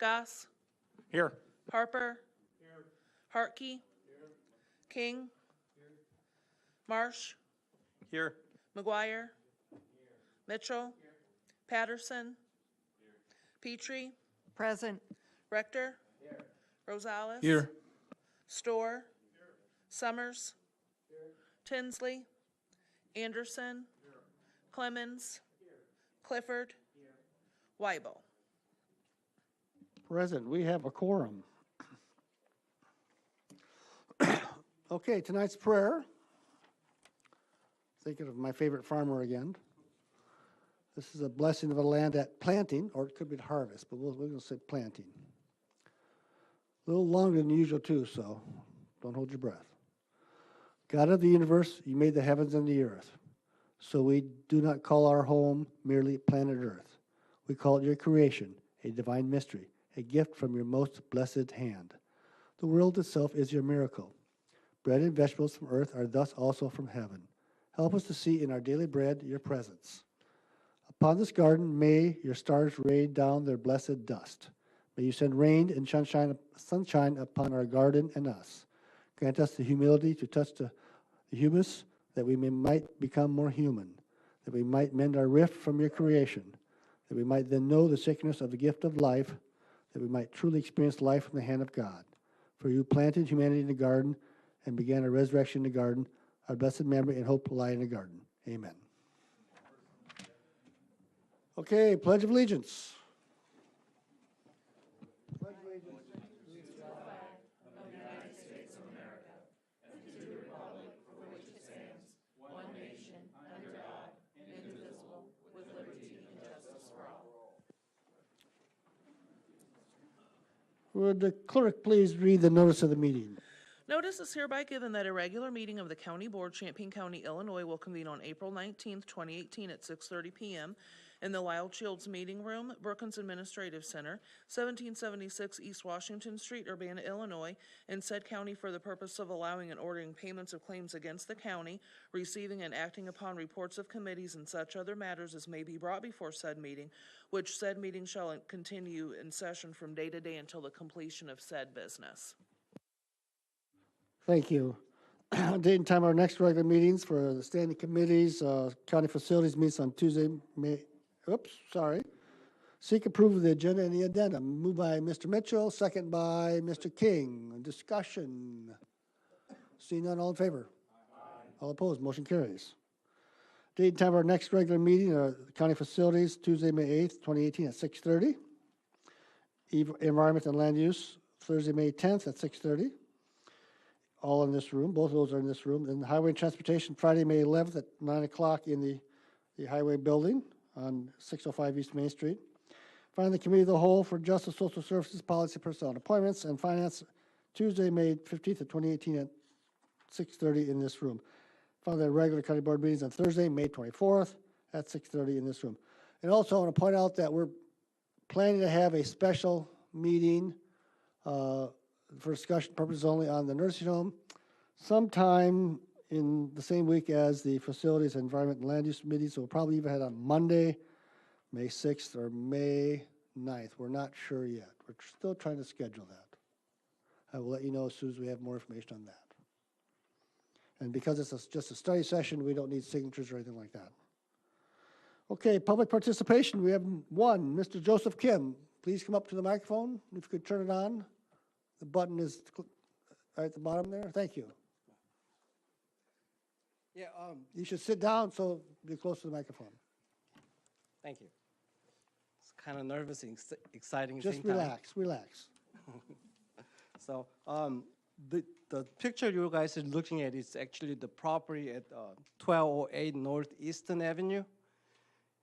Goss, Here. Harper, Hartke, King, Marsh, Here. McGuire, Mitchell, Patterson, Petrie, Present. Rector, Rosales, Here. Storr, Summers, Tinsley, Anderson, Clemens, Clifford, Weibel. Present, we have a quorum. Okay, tonight's prayer. Thinking of my favorite farmer again. This is a blessing of the land at planting, or it could be at harvest, but we're going to say planting. A little longer than usual too, so don't hold your breath. God of the universe, you made the heavens and the earth. So we do not call our home merely planet Earth. We call it your creation, a divine mystery, a gift from your most blessed hand. The world itself is your miracle. Bread and vegetables from earth are thus also from heaven. Help us to see in our daily bread your presence. Upon this garden may your stars rain down their blessed dust. May you send rain and sunshine upon our garden and us. Grant us the humility to touch the humus, that we might become more human, that we might mend our rift from your creation, that we might then know the sacredness of the gift of life, that we might truly experience life from the hand of God. For you planted humanity in the garden and began a resurrection in the garden. Our blessed memory and hope lie in the garden. Amen. Okay, Pledge of Allegiance. Pledge of Allegiance. Would the clerk please read the notice of the meeting? Notice is hereby given that a regular meeting of the County Board, Champaign County, Illinois will convene on April 19th, 2018 at 6:30 p.m. in the Wild Shields Meeting Room, Brookins Administrative Center, 1776 East Washington Street, Urbana, Illinois, in said county for the purpose of allowing and ordering payments of claims against the county, receiving and acting upon reports of committees and such other matters as may be brought before said meeting, which said meeting shall continue in session from day to day until the completion of said business. Thank you. Date and time of our next regular meetings for the standing committees, county facilities meets on Tuesday, Seek approval of the agenda and the addendum. Moved by Mr. Mitchell, second by Mr. King. Discussion. Seeing none, all in favor? Aye. All opposed, motion carries. Date and time of our next regular meeting, county facilities, Tuesday, May 8th, 2018 at 6:30. Environment and land use, Thursday, May 10th at 6:30. All in this room, both of those are in this room. And highway and transportation, Friday, May 11th at 9 o'clock in the highway building on 605 East Main Street. Finally, the committee of the whole for justice, social services, policy, personnel, and appointments, and finance, Tuesday, May 15th of 2018 at 6:30 in this room. Finally, the regular county board meetings on Thursday, May 24th at 6:30 in this room. And also, I want to point out that we're planning to have a special meeting for discussion purposes only on the nursing home sometime in the same week as the facilities, environment, and land use meetings. So we'll probably even have it on Monday, May 6th or May 9th. We're not sure yet. We're still trying to schedule that. I will let you know as soon as we have more information on that. And because it's just a study session, we don't need signatures or anything like that. Okay, public participation. We have one, Mr. Joseph Kim. Please come up to the microphone. If you could turn it on. The button is right at the bottom there. Thank you. Yeah, You should sit down so you're close to the microphone. thank you. It's kind of nervous and exciting at the Just same time. relax. So, the picture you guys are looking at is actually the property at 1208 Northeastern Avenue.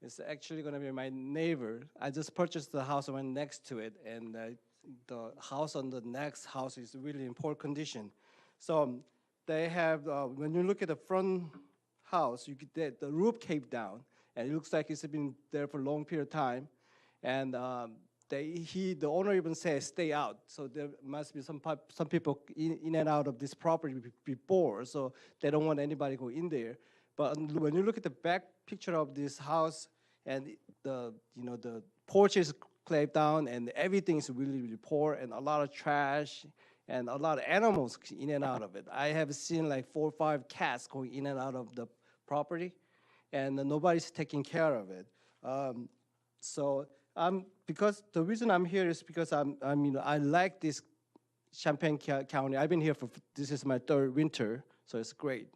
It's actually going to be my neighbor. I just purchased the house right next to it, and the house on the next house is really in poor condition. So they have, when you look at the front house, you get the roof caved down, and it looks like it's been there for a long period of time. And the owner even says stay out. So there must be some people in and out of this property before, so they don't want anybody go in there. But when you look at the back picture of this house, and the porch is clamped down, and everything is really, really poor, and a lot of trash, and a lot of animals in and out of it. I have seen like 4 or 5 cats going in and out of the property, and nobody's taking care of it. So because the reason I'm here is because I like this Champaign County. I've been here this is my 3rd winter, so it's great.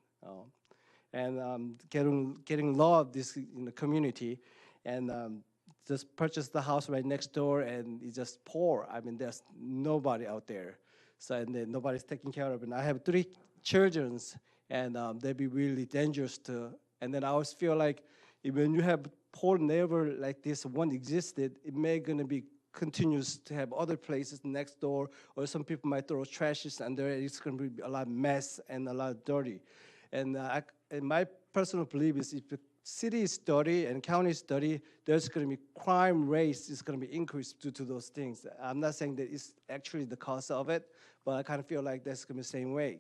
And getting love this in the community, and just purchased the house right next door, and it's just poor. I mean, there's nobody out there, so and then nobody's taking care of it. And I have 3 children, and they'd be really dangerous to. And then I always feel like when you have poor neighbor like this one existed, it may gonna be continues to have other places next door, or some people might throw trashes under it. It's gonna be a lot of mess and a lot of dirty. And and my personal belief is if the city is dirty and county is dirty, there's going to be crime rate is going to be increased due to those things. I'm not saying that it's actually the cause of it, but I kind of feel like that's going to be the same way.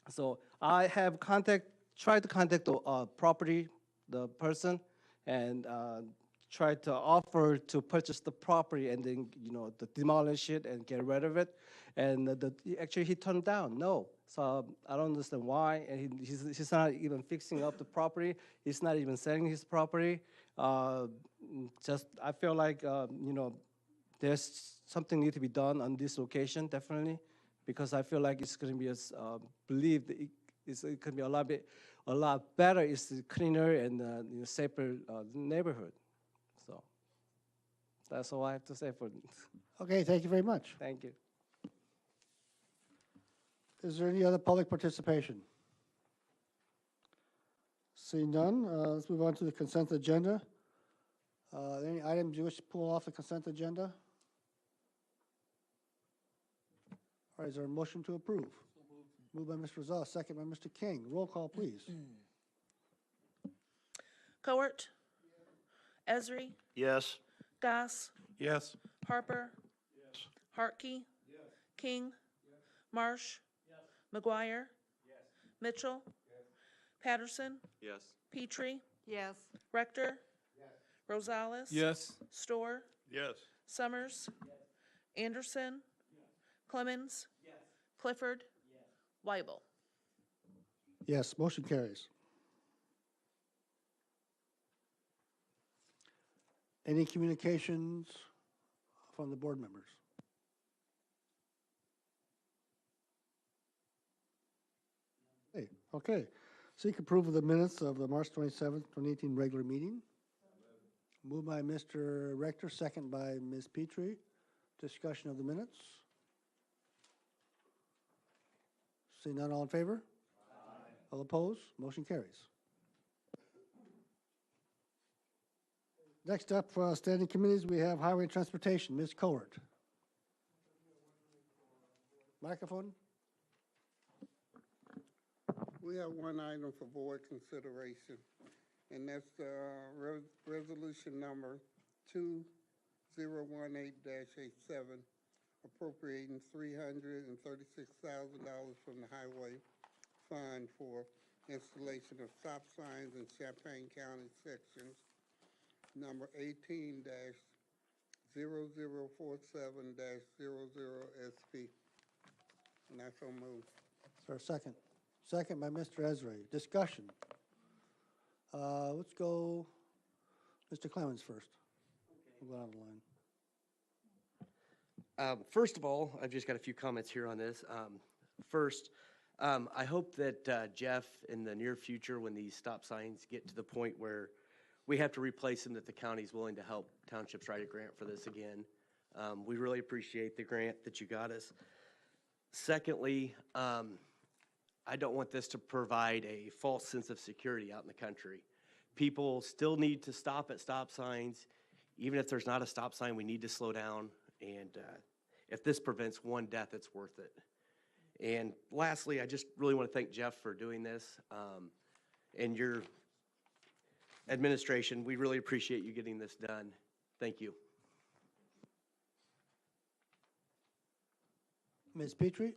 So I have tried to contact the property, the person, and tried to offer to purchase the property and then to demolish it and get rid of it. And actually he turned down, no. So I don't understand why. And he's not even fixing up the property. He's not even selling his property. Just I feel like there's something need to be done on this location definitely, because I feel like it's going to be believe that it can be a lot better. It's cleaner and safer neighborhood. So that's all I have to say for. Okay, thank you very much. Thank you. Is there any other public participation? Seeing none, let's move on to the consent agenda. Any items you wish to pull off the consent agenda? All right, is there a motion to approve? Moved by Mr. Rizal, second by Mr. King. Roll call, please. Cowart? Esri? Yes. Goss? Yes. Harper? Yes. Hartke? King? Marsh? McGuire? Mitchell? Patterson? Yes. Petrie? Yes. Rector? Rosales? Yes. Storr? Yes. Summers? Anderson? Clemens? Clifford? Weibel? Yes, motion carries. Any communications from the board members? Okay. Seek approval of the minutes of the March 27th, 2018 regular meeting. Moved by Mr. Rector, second by Ms. Petrie. Discussion of the minutes. Seeing none, all in favor? Aye. All opposed? Motion carries. Next up, standing committees, we have Highway and Transportation. Ms. Cowart. Microphone? We have one item for board consideration, and that's resolution number 2018-87, appropriating $336,000 from the highway fund for installation of stop signs in Champaign County sections number 18-0047-00SP. And I so move. Is there a second? Second by Mr. Esri. Discussion. Let's go Mr. Clemens first. We'll go down the line. First of all, I've just got a few comments here on this. First, I hope that Jeff, in the near future, when these stop signs get to the point where we have to replace them, that the county's willing to help townships write a grant for this again. We really appreciate the grant that you got us. Secondly, I don't want this to provide a false sense of security out in the country. People still need to stop at stop signs. Even if there's not a stop sign, we need to slow down. And if this prevents one death, it's worth it. And lastly, I just really want to thank Jeff for doing this and your administration. We really appreciate you getting this done. Thank you. Ms. Petrie?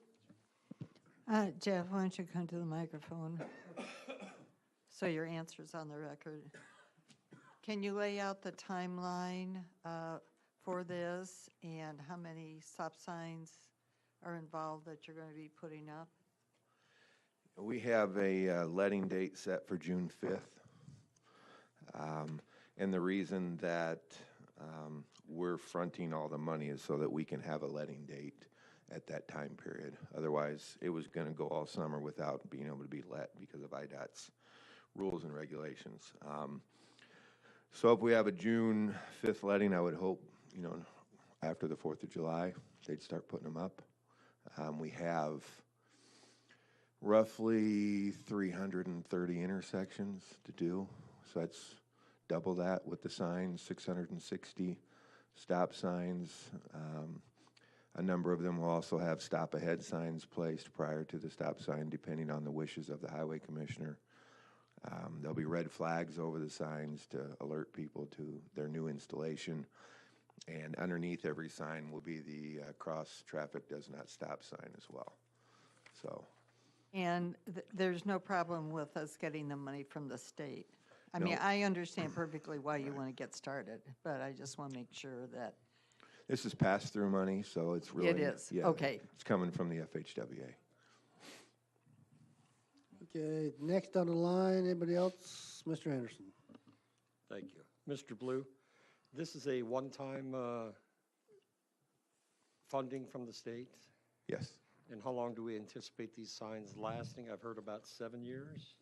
Jeff, why don't you come to the microphone so your answer's on the record. Can you lay out the timeline for this, and how many stop signs are involved that you're going to be putting up? We have a letting date set for June 5th. And the reason that we're fronting all the money is so that we can have a letting date at that time period. Otherwise, it was going to go all summer without being able to be let because of IDOT's rules and regulations. So if we have a June 5th letting, I would hope, after the 4th of July, they'd start putting them up. We have roughly 330 intersections to do, so that's double that with the signs, 660 stop signs. A number of them will also have stop ahead signs placed prior to the stop sign, depending on the wishes of the highway commissioner. There'll be red flags over the signs to alert people to their new installation. And underneath every sign will be the cross traffic does not stop sign as well. So. And there's no problem with us getting the money from the state? I mean, No. I understand perfectly why you want to get started, but I just want to make sure that, This is pass-through money, so it's really. It is, yeah, okay. It's coming from the FHWA. Okay, next on the line, anybody else? Mr. Anderson. Thank you. Mr. Blue, this is a one-time funding from the state? Yes. And how long do we anticipate these signs lasting? I've heard about 7 years.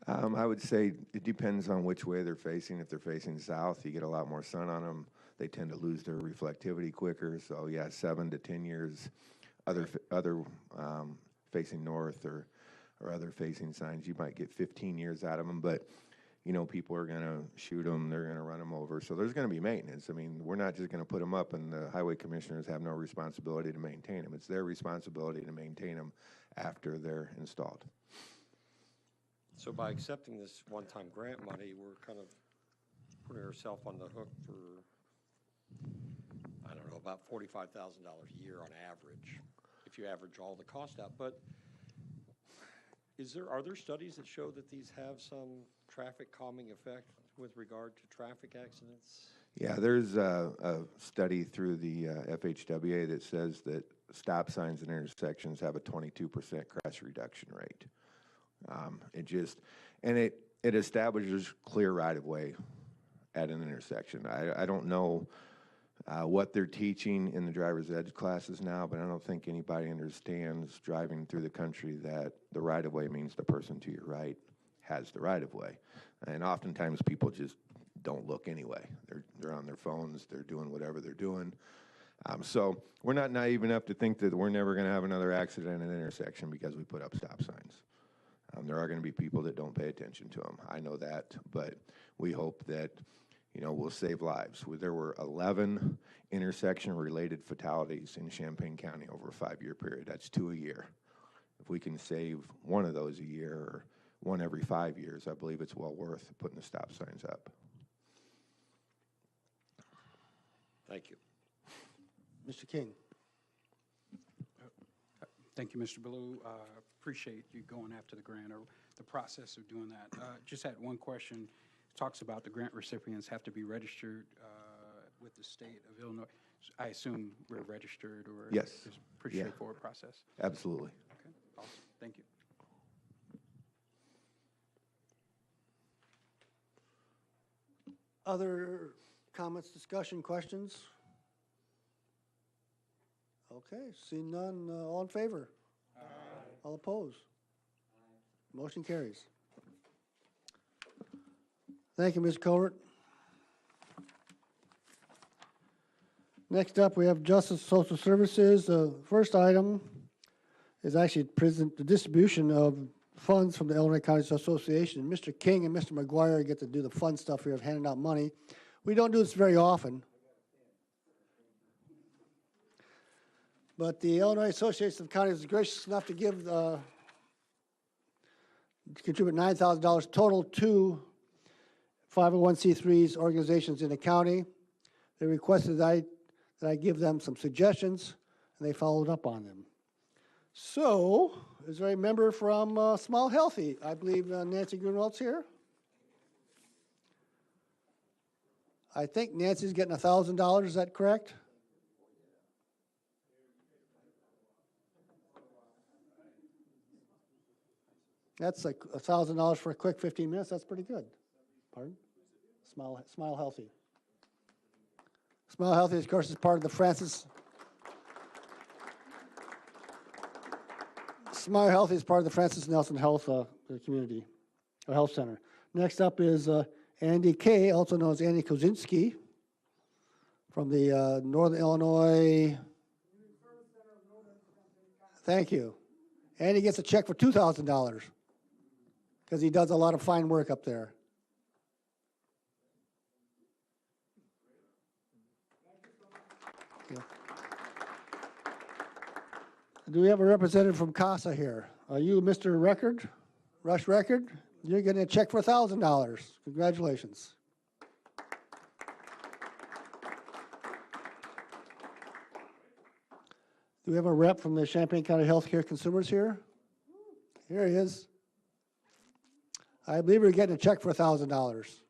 I would say it depends on which way they're facing. If they're facing south, you get a lot more sun on them. They tend to lose their reflectivity quicker. So yeah, 7 to 10 years. Other facing north or other facing signs, you might get 15 years out of them. But people are going to shoot them. They're going to run them over. So there's going to be maintenance. I mean, we're not just going to put them up and the highway commissioners have no responsibility to maintain them. It's their responsibility to maintain them after they're installed. So by accepting this one-time grant money, we're kind of putting ourselves on the hook for, I don't know, about $45,000 a year on average, if you average all the cost out. But are there studies that show that these have some traffic calming effect with regard to traffic accidents? Yeah, there's a study through the FHWA that says that stop signs and intersections have a 22% crash reduction rate. It establishes clear right-of-way at an intersection. I don't know what they're teaching in the driver's ed classes now, but I don't think anybody understands driving through the country that the right-of-way means the person to your right has the right-of-way. And oftentimes people just don't look anyway. They're on their phones, they're doing whatever they're doing. So we're not naive enough to think that we're never going to have another accident at an intersection because we put up stop signs. There are going to be people that don't pay attention to them. I know that, but we hope that, we'll save lives. There were 11 intersection-related fatalities in Champaign County over a 5-year period. That's 2 a year. If we can save one of those a year or one every 5 years, I believe it's well worth putting the stop signs up. Thank you. Mr. King. Thank you, Mr. Blue. Appreciate you going after the grant or the process of doing that. Just had one question. It talks about the grant recipients have to be registered with the state of Illinois. I assume we're registered or Yes. it's a pretty Yeah. straightforward process. Absolutely. Okay, awesome. Thank you. Other comments, discussion, questions? Okay, seeing none, all in favor? Aye. All opposed? Aye. Motion carries. Thank you, Ms. Colbert. Next up, we have Justice Social Services. The first item is actually the distribution of funds from the Illinois County Association. Mr. King and Mr. McGuire get to do the fun stuff here of handing out money. We don't do this very often. But the Illinois Association of Counties is gracious enough to give, contribute $9,000 total to 501c3s organizations in the county. They requested that I give them some suggestions, and they followed up on them. So, is there a member from Small Healthy? I believe Nancy Grunwald's here. I think Nancy's getting $1,000, is that correct? That's like $1,000 for a quick 15 minutes, that's pretty good. Pardon? Smile Healthy. Smile Healthy, of course, is part of the Smile Healthy is part of the Francis Nelson Health Community, or Health Center. Next up is Andy Kay, also known as Andy Kozinski, from the Northern Illinois. Thank you. Andy gets a check for $2,000 because he does a lot of fine work up there. Yeah. Do we have a representative from CASA here? Are you Mr. Record, Rush Record? You're getting a check for $1,000. Congratulations. Do we have a rep from the Champaign County Healthcare Consumers here? Here he is. I believe we're getting a check for $1,000.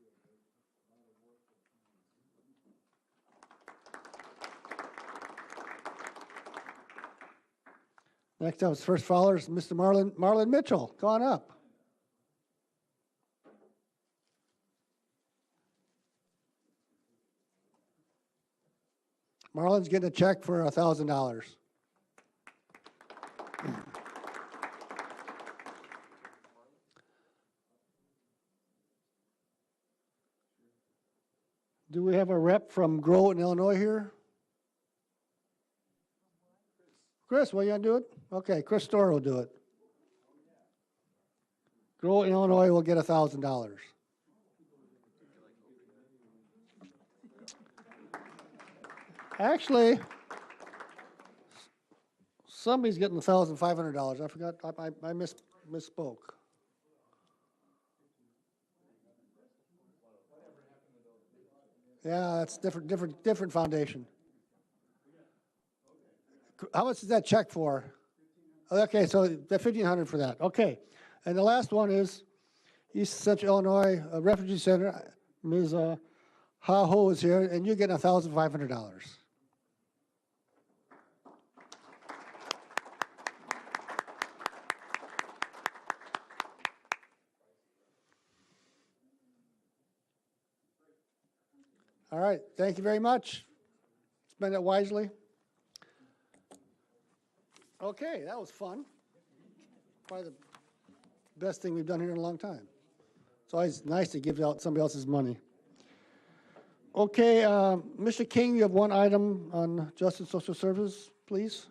Next up is first follower is Mr. Marlon Mitchell. Come on up. Marlon's getting a check for $1,000. Do we have a rep from Grow in Illinois here? Chris, what are you going to do it? Okay, Chris Storr will do it. Grow in Illinois will get $1,000. Actually, somebody's getting $1,500. I forgot, I misspoke. Yeah, that's different foundation. How much is that check for? Okay, so the $1,500 for that. Okay, and the last one is East Central Illinois Refugee Center. Ms. Ha Ho is here, and you're getting $1,500. All right, thank you very much. Spend it wisely. Okay, that was fun. Probably the best thing we've done here in a long time. It's always nice to give out somebody else's money. Okay, Mr. King, you have one item on Justice and Social Services, please.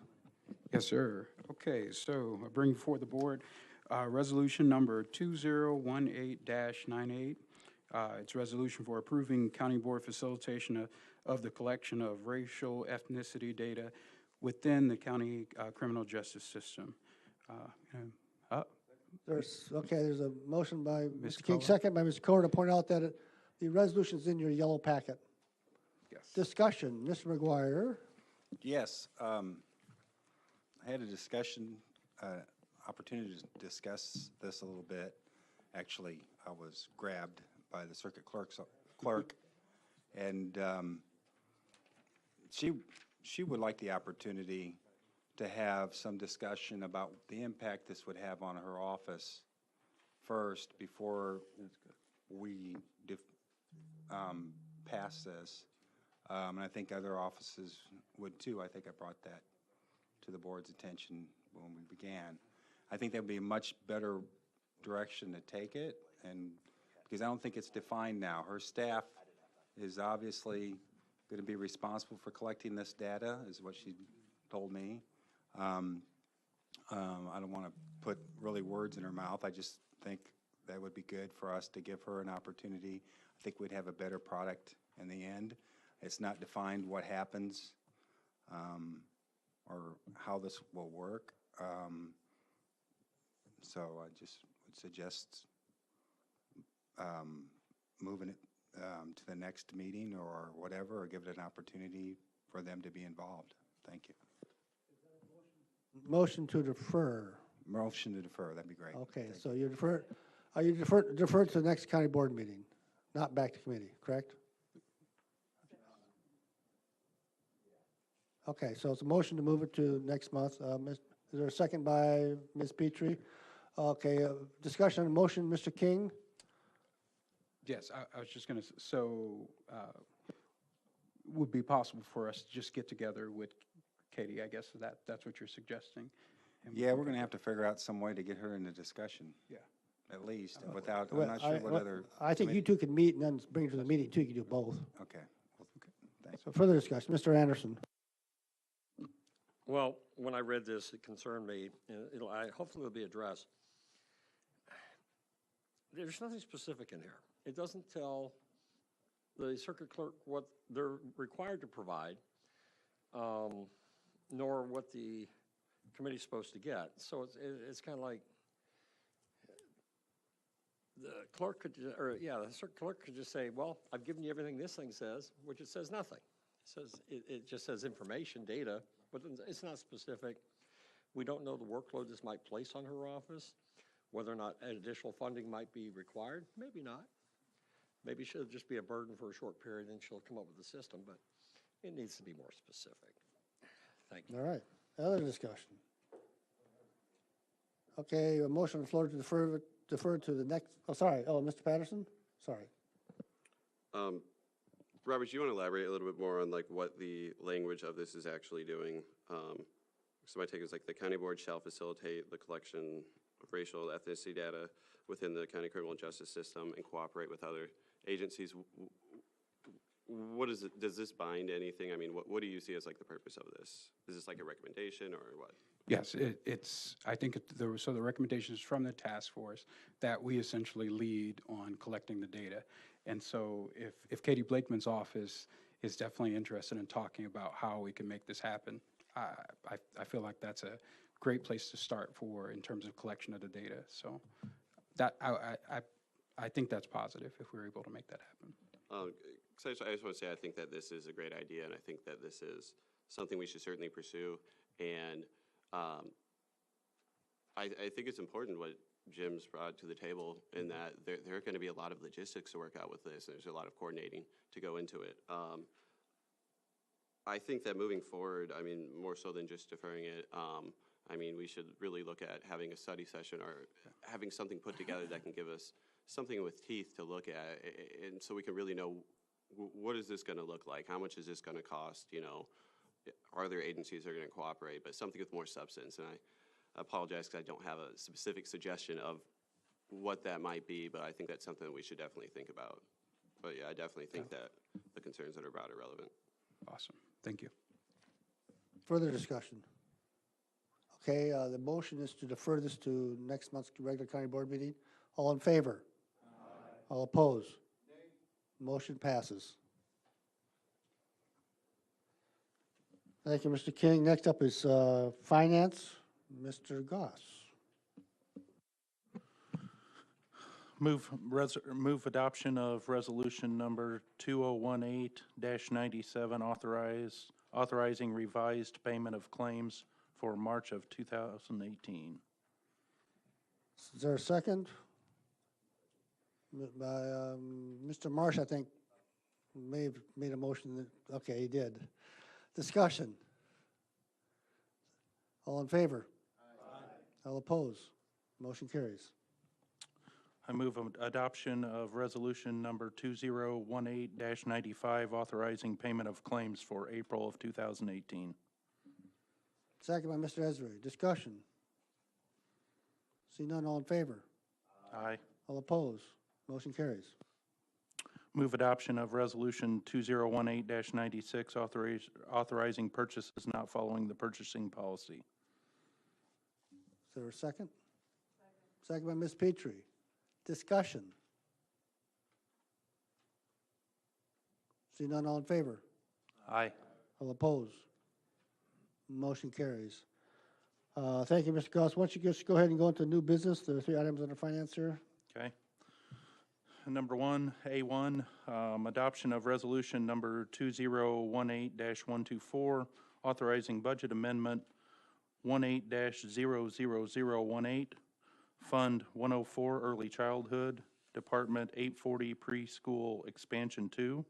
Yes, sir. Okay, so I bring before the board resolution number 2018-98. It's a resolution for approving county board facilitation of the collection of racial ethnicity data within the county criminal justice system. There's a motion by Ms. Mr. King, Kohler? second by Mr. Kohler to point out that the resolution's in your yellow packet. Yes. Discussion, Mr. McGuire. Yes, I had a discussion, opportunity to discuss this a little bit. Actually, I was grabbed by the circuit clerk, and she would like the opportunity to have some discussion about the impact this would have on her office first before we pass this. And I think other offices would too. I think I brought that to the board's attention when we began. I think that would be a much better direction to take it, and because I don't think it's defined now. Her staff is obviously going to be responsible for collecting this data, is what she told me. I don't want to put really words in her mouth. I just think that would be good for us to give her an opportunity. I think we'd have a better product in the end. It's not defined what happens or how this will work. So I just would suggest moving it to the next meeting or whatever, or give it an opportunity for them to be involved. Thank you. Motion to defer. Motion to defer, that'd be great. Okay, so you defer to the next county board meeting, not back to committee, correct? Okay, so it's a motion to move it to next month. Is there a second by Ms. Petrie? Okay, discussion on the motion, Mr. King? Yes, I was just going to, would be possible for us to just get together with Katie, I guess that's what you're suggesting? And Yeah, we're gonna have to figure out some way to get her in the discussion, Yeah. at least, without, I'm Well, not sure what other. I think you two can meet and then bring it to the meeting too. You can do both. Okay, thanks. So further discussion, Mr. Anderson. Well, when I read this, it concerned me, and hopefully it'll be addressed. There's nothing specific in here. It doesn't tell the circuit clerk what they're required to provide, nor what the committee's supposed to get. So it's kind of like the clerk could, the circuit clerk could just say, well, I've given you everything this thing says, which it says nothing. It just says information, data, but it's not specific. We don't know the workload this might place on her office, whether or not additional funding might be required, maybe not. Maybe she'll just be a burden for a short period, and she'll come up with a system, but it needs to be more specific. Thank you. All right, other discussion. Okay, a motion on the floor to defer to the next, Mr. Patterson? Sorry. Robert, do you want to elaborate a little bit more on like what the language of this is actually doing? So my take is like the county board shall facilitate the collection of racial ethnicity data within the county criminal justice system and cooperate with other agencies. What is it? Does this bind anything? I mean, what do you see as like the purpose of this? Is this like a recommendation or what? Yes, I think the recommendations from the task force that we essentially lead on collecting the data. And so if Katie Blakeman's office is definitely interested in talking about how we can make this happen, I feel like that's a great place to start in terms of collection of the data. So that I think that's positive if we're able to make that happen. So I just want to say I think that this is a great idea, and I think that this is something we should certainly pursue. And I think it's important what Jim's brought to the table in that there are going to be a lot of logistics to work out with this. There's a lot of coordinating to go into it. I think that moving forward, I mean, more so than just deferring it, I mean, we should really look at having a study session or having something put together that can give us something with teeth to look at, and so we can really know what is this going to look like? How much is this going to cost? You know, are there agencies that are going to cooperate? But something with more substance. And I apologize because I don't have a specific suggestion of what that might be, but I think that's something that we should definitely think about. But yeah, I definitely think that the concerns that are brought are relevant. Awesome. Thank you. Further discussion. Okay, the motion is to defer this to next month's regular county board meeting. All in favor? Aye. All opposed? Nay. Motion passes. Thank you, Mr. King. Next up is Finance, Mr. Goss. Move adoption of resolution number 2018-97, authorizing revised payment of claims for March of 2018. Is there a second? By Mr. Marsh, I think, may have made a motion that, okay, he did. Discussion. All in favor? Aye. All opposed? Motion carries. I move adoption of resolution number 2018-95, authorizing payment of claims for April of 2018. Second by Mr. Esri. Discussion. See none, all in favor? Aye. All opposed? Motion carries. Move adoption of resolution 2018-96, authorizing purchases not following the purchasing policy. Is there a second? Second by Ms. Petrie. Discussion. See none, all in favor? Aye. All opposed? Motion carries. Thank you, Mr. Goss. Why don't you just go ahead and go into new business, the 3 items under finance here. Okay. Number 1, A1, adoption of resolution number 2018-124, authorizing budget amendment 18-00018, Fund 104 Early Childhood, Department 840 Preschool Expansion 2,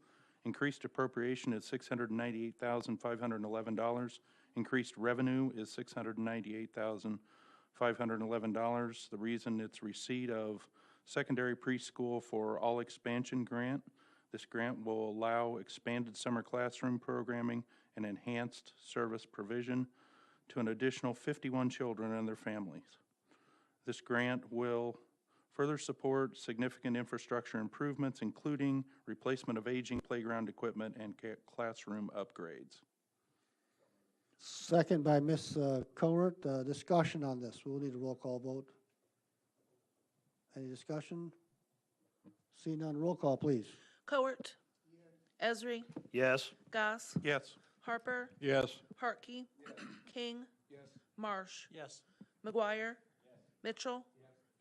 Increased appropriation is $698,511. Increased revenue is $698,511. The reason it's receipt of secondary preschool for all expansion grant. This grant will allow expanded summer classroom programming and enhanced service provision to an additional 51 children and their families. This grant will further support significant infrastructure improvements, including replacement of aging playground equipment and classroom upgrades. Second by Ms. Cowart. Discussion on this. We'll need a roll call vote. Any discussion? See none. Roll call, please. Cowart. Esri. Yes. Goss. Yes. Harper. Yes. Hartke. King. Marsh. Yes. McGuire. Mitchell.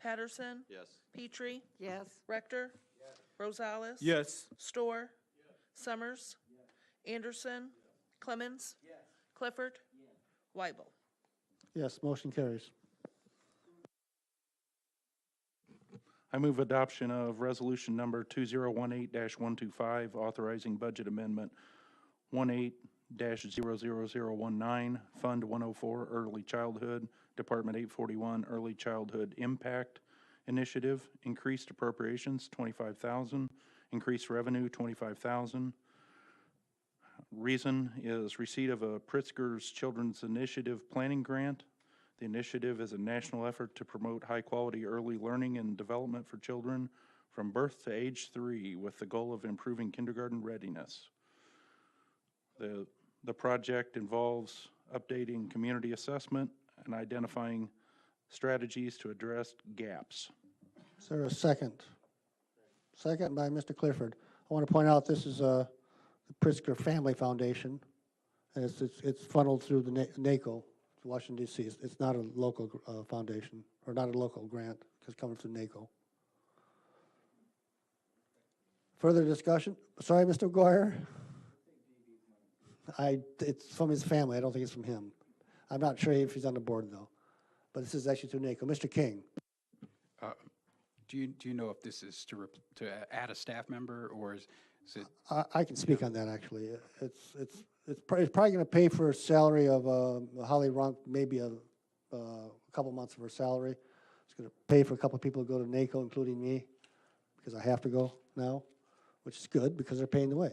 Patterson. Yes. Petrie. Yes. Rector. Rosales. Yes. Store. Summers. Anderson. Clemens. Clifford. Weibel. Yes, motion carries. I move adoption of resolution number 2018-125, authorizing budget amendment 18-00019, Fund 104, Early Childhood, Department 841, Early Childhood Impact Initiative, increased appropriations, $25,000, increased revenue, $25,000. Reason is receipt of a Pritzker's Children's Initiative Planning Grant. The initiative is a national effort to promote high-quality early learning and development for children from birth to age 3 with the goal of improving kindergarten readiness. The project involves updating community assessment and identifying strategies to address gaps. Is there a second? Second by Mr. Clifford. I want to point out this is the Pritzker Family Foundation, and it's funneled through the NACO, Washington, D.C. It's not a local foundation, or not a local grant. It's coming through NACO. Further discussion? Sorry, Mr. McGuire? It's from his family. I don't think it's from him. I'm not sure if he's on the board, though. But this is actually through NACO. Mr. King? Do you know if this is to add a staff member, or is it? I can speak on that, actually. It's probably going to pay for a salary of Holly Runk, maybe a couple months of her salary. It's going to pay for a couple of people to go to NACO, including me, because I have to go now, which is good because they're paying the way.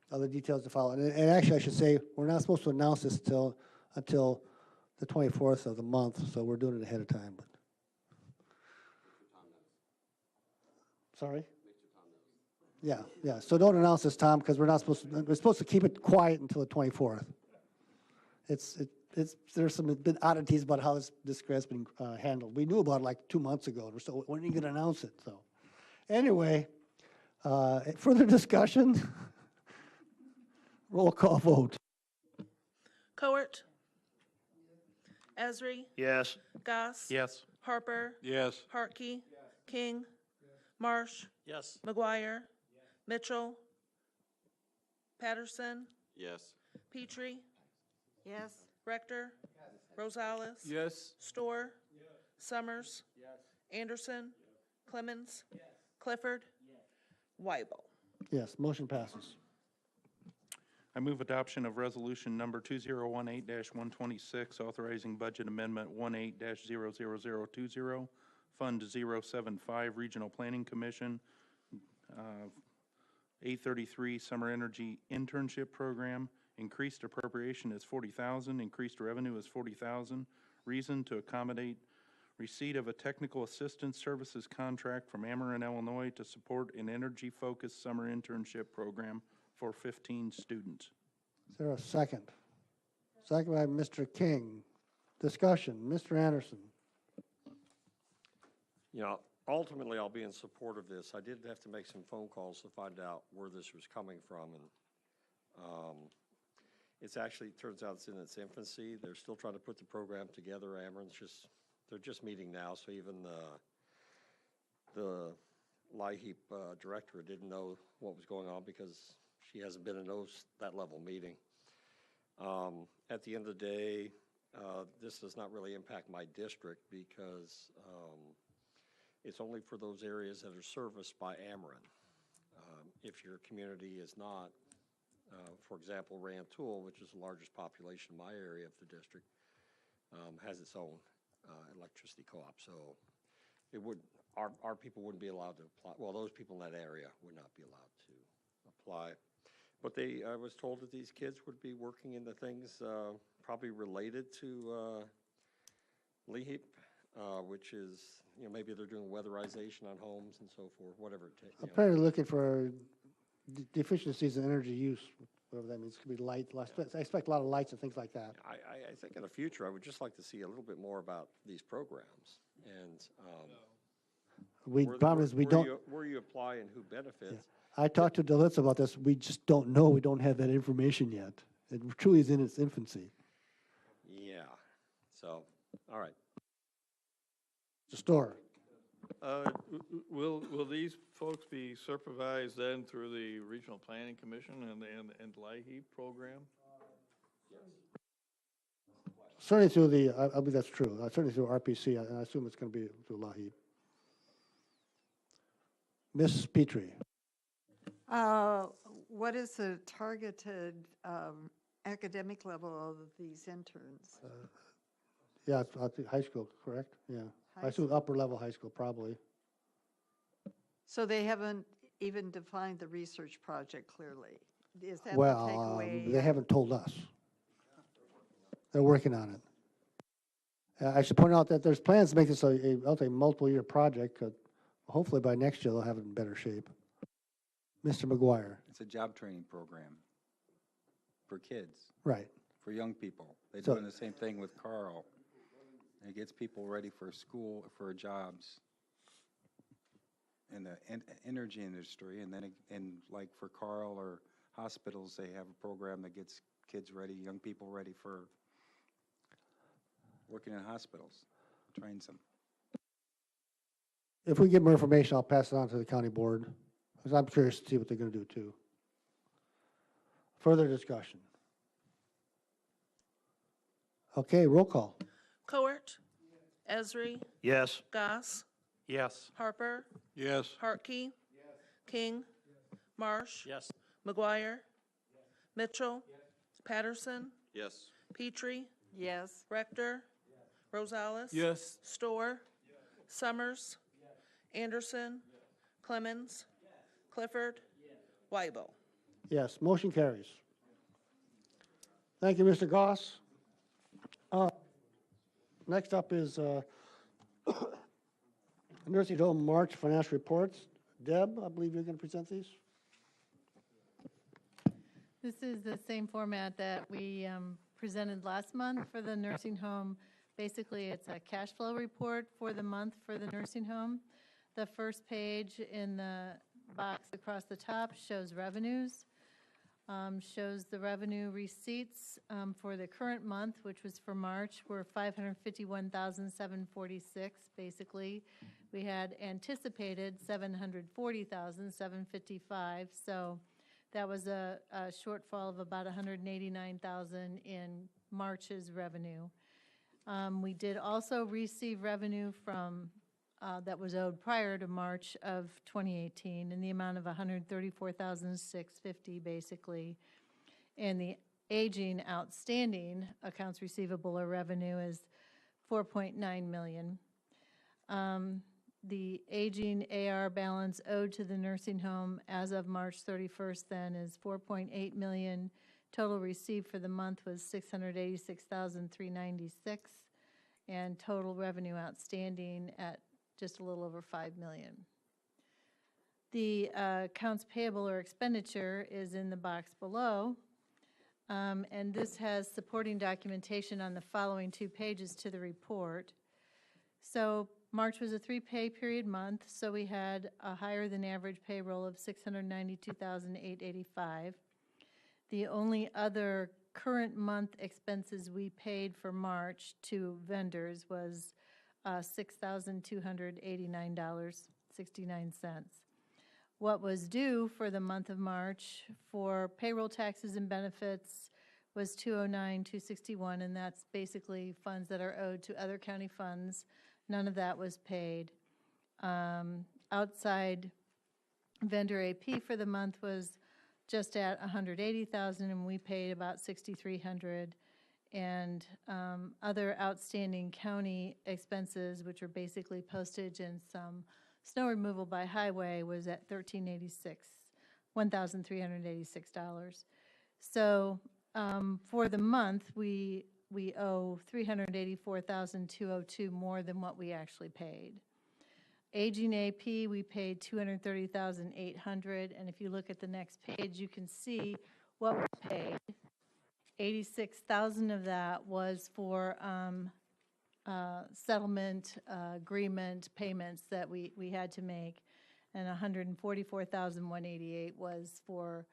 Other details to follow. And actually, I should say, we're not supposed to announce this until the 24th of the month, so we're doing it ahead of time. But sorry? Yeah. So don't announce this, Tom, because we're supposed to keep it quiet until the 24th. There's some been oddities about how this grant's been handled. We knew about it like 2 months ago, so when are you going to announce it? So anyway, further discussion? Roll call vote. Cowart. Esri. Yes. Goss. Yes. Harper. Yes. Hartke. King. Marsh. Yes. McGuire. Mitchell. Patterson. Yes. Petrie. Yes. Rector. Rosales. Yes. Store. Summers. Anderson. Clemens. Clifford. Weibel. Yes, motion passes. I move adoption of resolution number 2018-126, authorizing budget amendment 18-00020, Fund 075, Regional Planning Commission, 833 Summer Energy Internship Program. Increased appropriation is $40,000, increased revenue is $40,000. Reason to accommodate receipt of a technical assistance services contract from Ameren, Illinois to support an energy-focused summer internship program for 15 students. Is there a second? Second by Mr. King. Discussion. Mr. Anderson. You know, ultimately, I'll be in support of this. I did have to make some phone calls to find out where this was coming from, and it's actually, turns out it's in its infancy. They're still trying to put the program together. They're just meeting now, so even the LIHEAP director didn't know what was going on because she hasn't been in that level meeting. At the end of the day, this does not really impact my district because it's only for those areas that are serviced by Ameren. if your community is not, for example, Rantoul, which is the largest population in my area of the district, has its own electricity co-op. So it would, our people wouldn't be allowed to apply. Well, those people in that area would not be allowed to apply. But I was told that these kids would be working in the things probably related to LEHEAP, which is, maybe they're doing weatherization on homes and so forth, whatever it takes. Apparently looking for deficiencies in energy use, whatever that means. It could be light. I expect a lot of lights and things like that. I think in the future, I would just like to see a little bit more about these programs and Problem is we don't. where you apply and who benefits. I talked to Dalitz about this. We just don't know. We don't have that information yet. It truly is in its infancy. Yeah. So, all right. The store. Will these folks be supervised then through the Regional Planning Commission and LIHEAP program? Certainly through the, I believe that's true. Certainly through RPC. I assume it's going to be through LAHEAP. Ms. Petrie. What is the targeted academic level of these interns? Yeah, it's high school, correct? Yeah. I assume upper level high school, probably. So they haven't even defined the research project clearly? Is that the Well, takeaway? they haven't told us. They're working on it. I should point out that there's plans to make this a multiple-year project. Hopefully by next year they'll have it in better shape. Mr. McGuire. It's a job training program for kids, Right. for young people. They're So- doing the same thing with Carl. It gets people ready for school, for jobs in the energy industry, and then, like for Carl or hospitals, they have a program that gets kids ready, young people ready for working in hospitals, trains them. If we get more information, I'll pass it on to the county board, because I'm curious to see what they're going to do too. Further discussion. Okay, roll call. Coert, Esri, Yes. Goss, Yes. Harper, Yes. Hartke, King, Marsh, Yes. McGuire, Mitchell, Patterson, Yes. Petrie, Yes. Rector, Rosales. Yes. Storer, Summers, Anderson, Clemens, Clifford, Weibel. Yes, motion carries. Thank you, Mr. Goss. Next up is Nursing Home March financial reports. Deb, I believe you're going to present these. This is the same format that we presented last month for the nursing home. Basically, it's a cash flow report for the month for the nursing home. The first page in the box across the top shows revenues, shows the revenue receipts for the current month, which was for March, were $551,746, basically. We had anticipated $740,755, so that was a shortfall of about $189,000 in March's revenue. We did also receive revenue from that was owed prior to March of 2018 in the amount of $134,650 basically. And the aging outstanding accounts receivable or revenue is $4.9 million. The aging AR balance owed to the nursing home as of March 31st then is $4.8 million. Total received for the month was $686,396, and total revenue outstanding at just a little over $5 million. The accounts payable or expenditure is in the box below, and this has supporting documentation on the following 2 pages to the report. So March was a 3-pay period month, so we had a higher than average payroll of $692,885. The only other current month expenses we paid for March to vendors was $6,289.69. What was due for the month of March for payroll taxes and benefits was $209,261, and that's basically funds that are owed to other county funds. None of that was paid. Outside Vendor AP for the month was just at 180,000, and we paid about 6,300. And other outstanding county expenses, which are basically postage and some snow removal by highway, was at $1,386. So for the month, we owe $384,202 more than what we actually paid. Aging AP, we paid $230,800, and if you look at the next page, you can see what we paid. 86,000 of that was for settlement agreement payments that we had to make, and 144,188 was for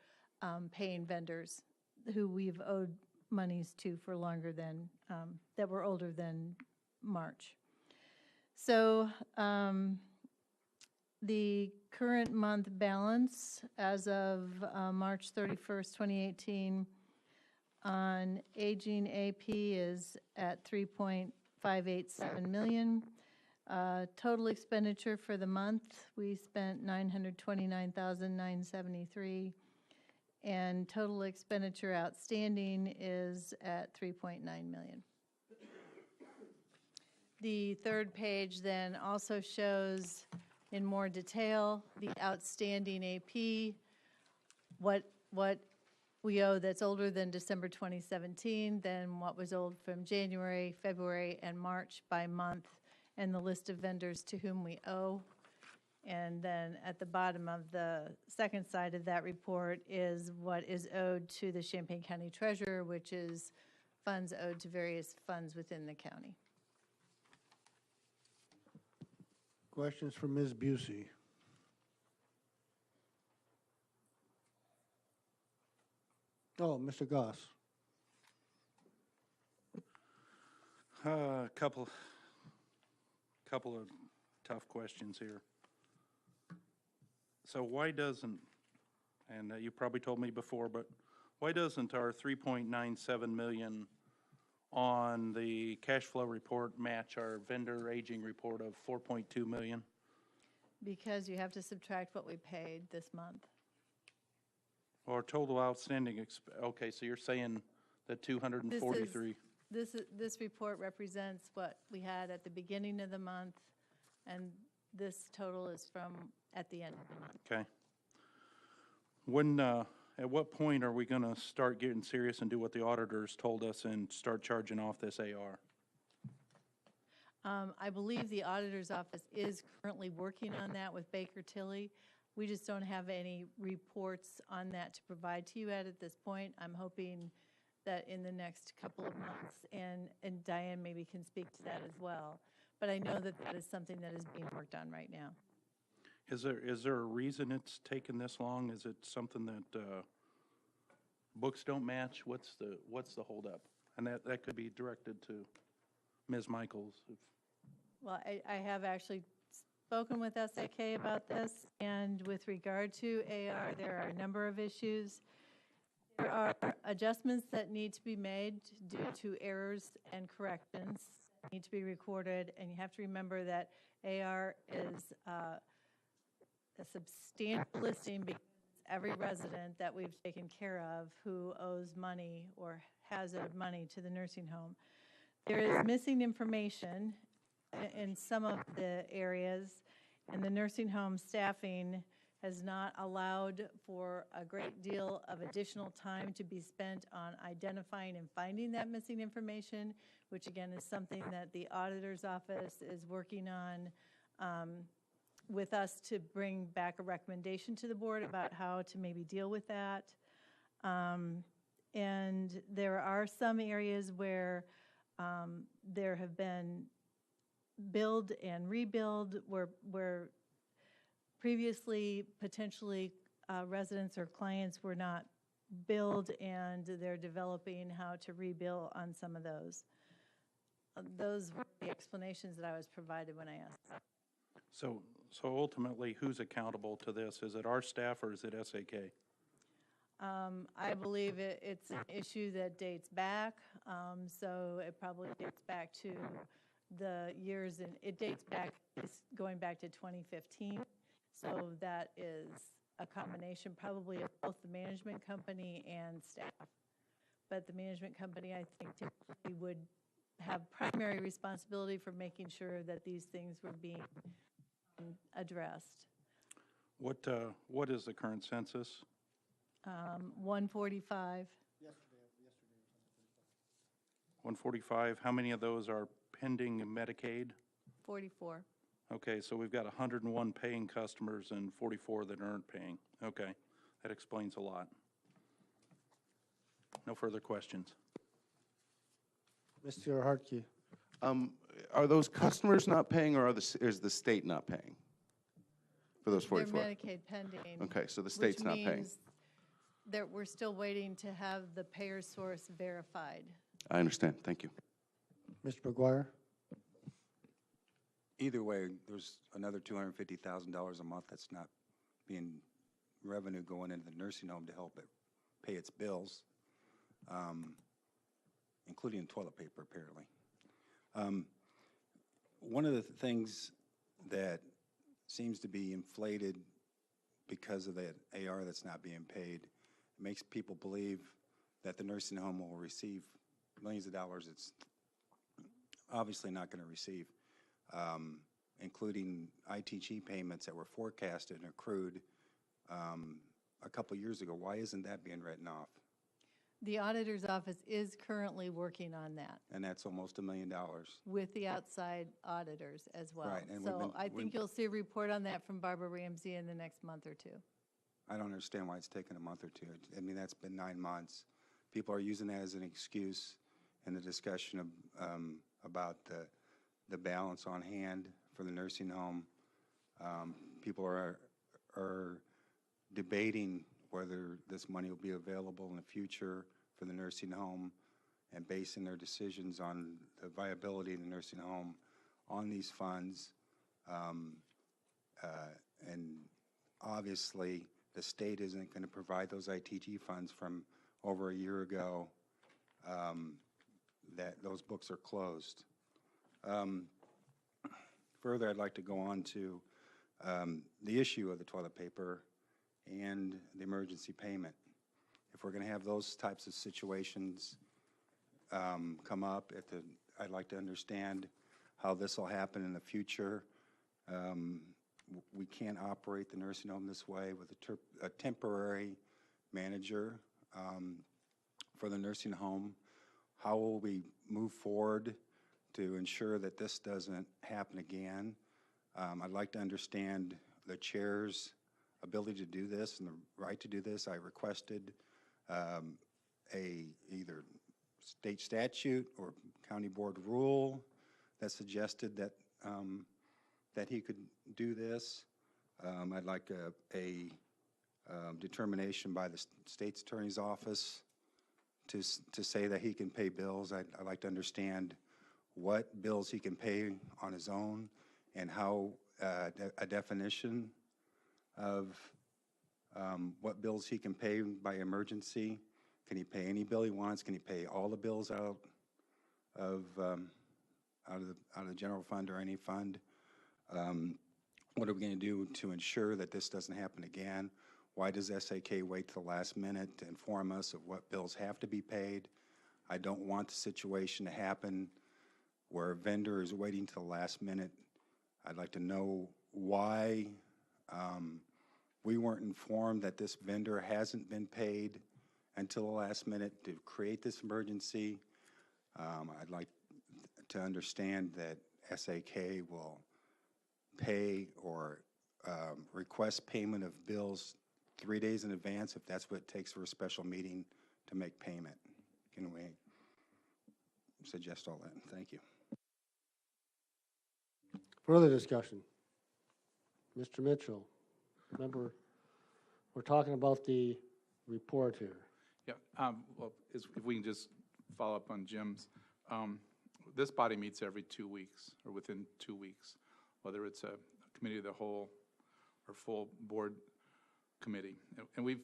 paying vendors who we've owed monies to for longer than, that were older than March. So the current month balance as of March 31st, 2018, on aging AP is at 3.587 million. Total expenditure for the month, we spent 929,973, and total expenditure outstanding is at 3.9 million. The third page then also shows in more detail the outstanding AP, what we owe that's older than December 2017, then what was owed from January, February, and March by month, and the list of vendors to whom we owe. And then at the bottom of the second side of that report is what is owed to the Champaign County Treasurer, which is funds owed to various funds within the county. Questions for Ms. Busey? Oh, Mr. Goss. Couple of tough questions here. So why doesn't, and you probably told me before, but why doesn't our 3.97 million on the cash flow report match our vendor aging report of 4.2 million? Because you have to subtract what we paid this month. Or total outstanding, okay, so you're saying that 243. This report represents what we had at the beginning of the month, and this total is from at the end of the month. Okay. When, at what point are we going to start getting serious and do what the auditors told us and start charging off this AR? I believe the auditor's office is currently working on that with Baker Tilly. We just don't have any reports on that to provide to you at this point. I'm hoping that in the next couple of months, and Diane maybe can speak to that as well. But I know that that is something that is being worked on right now. Is there a reason it's taken this long? Is it something that books don't match? What's the holdup? And that could be directed to Ms. Michaels. Well, I have actually spoken with SAK about this, and with regard to AR, there are a number of issues. There are adjustments that need to be made due to errors and corrections that need to be recorded, and you have to remember that AR is a substantial listing because every resident that we've taken care of who owes money or has owed money to the nursing home. There is missing information in some of the areas, and the nursing home staffing has not allowed for a great deal of additional time to be spent on identifying and finding that missing information, which again is something that the auditor's office is working on with us to bring back a recommendation to the board about how to maybe deal with that. And there are some areas where there have been build and rebuild where previously potentially residents or clients were not billed, and they're developing how to rebill on some of those. Those were the explanations that I was provided when I asked. So ultimately, who's accountable to this? Is it our staff or is it SAK? I believe it's an issue that dates back, so it probably dates back to the years, and it dates back, it's going back to 2015. So that is a combination probably of both the management company and staff. But the management company, I think, typically would have primary responsibility for making sure that these things were being addressed. What is the current census? 145, 145. How many of those are pending Medicaid? 44. Okay, so we've got 101 paying customers and 44 that aren't paying. Okay, that explains a lot. No further questions. Mr. Hartke. Are those customers not paying, or is the state not paying for those 44? They're Medicaid pending. Okay, so the state's not paying. Which means that we're still waiting to have the payer source verified. I understand. Thank you. Mr. McGuire. Either way, there's another $250,000 a month that's not being revenue going into the nursing home to help it pay its bills, including toilet paper, apparently. One of the things that seems to be inflated because of that AR that's not being paid makes people believe that the nursing home will receive millions of dollars it's obviously not going to receive, including ITG payments that were forecasted and accrued a couple years ago. Why isn't that being written off? The auditor's office is currently working on that And that's almost $1 million. with the outside auditors as well. Right, and So I think you'll see a report on that from Barbara Ramsey in the next month or two. I don't understand why it's taken a month or two. I mean, that's been 9 months. People are using that as an excuse in the discussion of, about the balance on hand for the nursing home. People are debating whether this money will be available in the future for the nursing home and basing their decisions on the viability of the nursing home on these funds. And obviously, the state isn't going to provide those ITG funds from over a year ago, that those books are closed. Further, I'd like to go on to the issue of the toilet paper and the emergency payment. If we're going to have those types of situations come up, I'd like to understand how this will happen in the future. We can't operate the nursing home this way with a temporary manager for the nursing home. How will we move forward to ensure that this doesn't happen again? I'd like to understand the chair's ability to do this and the right to do this. I requested either state statute or county board rule that suggested that that he could do this. I'd like a determination by the state's attorney's office to say that he can pay bills. I'd like to understand what bills he can pay on his own and how a definition of what bills he can pay by emergency. Can he pay any bill he wants? Can he pay all the bills out of the general fund or any fund? What are we going to do to ensure that this doesn't happen again? Why does SAK wait till the last minute to inform us of what bills have to be paid? I don't want the situation to happen where a vendor is waiting till the last minute. I'd like to know why we weren't informed that this vendor hasn't been paid until the last minute to create this emergency. I'd like to understand that SAK will pay or request payment of bills 3 days in advance if that's what it takes for a special meeting to make payment. Can we suggest all that? Thank you. Further discussion? Mr. Mitchell, remember, we're talking about the report here. Yeah, well, if we can just follow up on Jim's, this body meets every 2 weeks or within 2 weeks, whether it's a committee of the whole or full board committee. And we've